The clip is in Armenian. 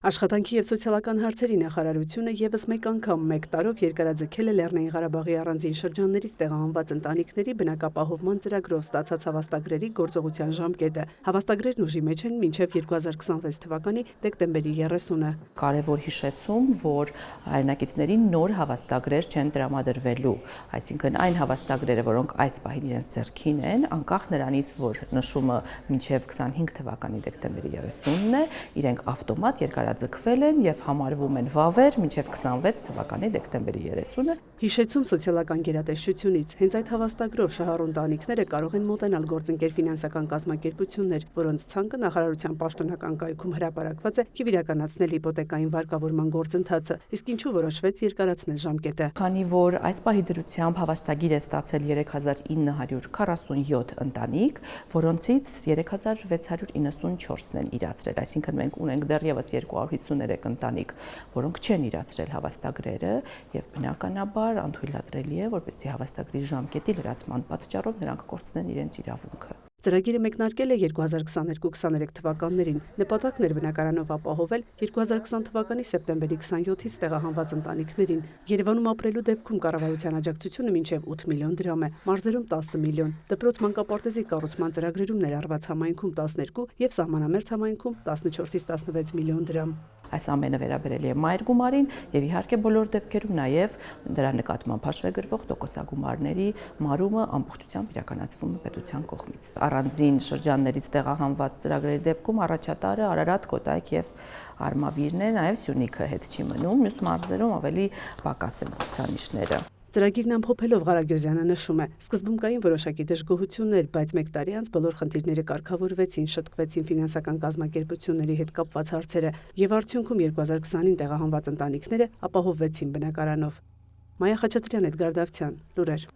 Աշխատանքի և սոցիալական հարցերի նախարարությունը ևս մեկ անգամ մեկ տարով երկարաձգել է Լեռնային Ղարաբաղի առանձին շրջաններից տեղահանված ընտանիքների բնակապահովման ծրագրով ստացած հավաստագրերի գործողության ժամկետը։ Հավաստագրերն ուժի մեջ են մինչև 2026 թվականի դեկտեմբերի 30-ը։ Կարևոր հիշեցում, որ հայրենակիցներին նոր հավաստագրեր չեն տրամադրվելու, այսինքն այն հավաստագրերը, որոնք այս պահին իրենց ձեռքին են, անկախ նրանից, որ նշումը մինչև 25 թվականի դեկտեմբերի 30-ն է, իրենք ավտոմատ երկարաձգվել են եւ համարվում են վավեր մինչև 26 թվականի դեկտեմբերի 30-ը։ Հիշեցում սոցիալական գերատեսչությունից, հենց այդ հավաստագրով շահառու ընտանիքները կարող են մոտենալ գործընկեր ֆինանսական կազմակերպություններ, որոնց ցանկը նախարարության պաշտոնական կայքում հրապարակված է եւ իրականացնել հիպոթեկային վարկավորման գործընթացը, իսկ ինչու որոշվեց երկարացնել ժամկետը։ Քանի որ այս պահի դրությամբ հավաստագիր է ստացել 3947 ընտանիք, որոնցից 3694-ն են իրացրել, այսինքն մենք ունենք դեռևս 253 ընտանիք, որոնք չեն իրացրել հավաստագրերը եւ բնականաբար անթույլատրելի է, որպեսզի հավաստագրի ժամկետի լրացման պատճառով նրանք կորցնեն իրենց իրավունքը։ Ծրագիրը մեկնարկել է 2022-23 թվականներին։ Նպատակն էր բնակարանով ապահովել 2020 թվականի սեպտեմբերի 27-ից տեղահանված ընտանիքներին։ Երևանում ապրելու դեպքում կառավարության աջակցությունը մինչև 8 միլիոն դրամ է, մարզերում 10 միլիոն, դպրոց մանկապարտեզի կառուցման ծրագրերում ներառված համայնքում 12 եւ սահմանամերձ համայնքում 14-ից 16 միլիոն դրամ։ Այս ամենը վերաբերել է մայր գումարին եւ իհարկե բոլոր դեպքերում նաեւ դրա նկատմամբ հաշվեգրվող տոկոսագումարների մարումը ամբողջությամբ իրականացվում է պետության կողմից։ Առանձին շրջաններից տեղահանված ծրագրերի դեպքում առաջատարը Արարատ, Կոտայք եւ Արմավիրն է, նաեւ Սյունիքը հետ չի մնում, մյուս մարզերում ավելի պակաս են ցուցանիշները։ Ծրագիրն ամփոփելով Ղարագյոզյանը նշում է. սկզբում կային որոշակի դժգոհություններ, բայց մեկ տարի անց բոլոր խնդիրները կարգավորվեցին, շտկվեցին ֆինանսական կազմակերպությունների հետ կապված հարցերը եւ արդյունքում 2020-ին տեղահանված ընտանիքները ապահովվեցին բնակարանով։ Մայա Խաչատրյան, Էդգար Դավթյան, լուրեր։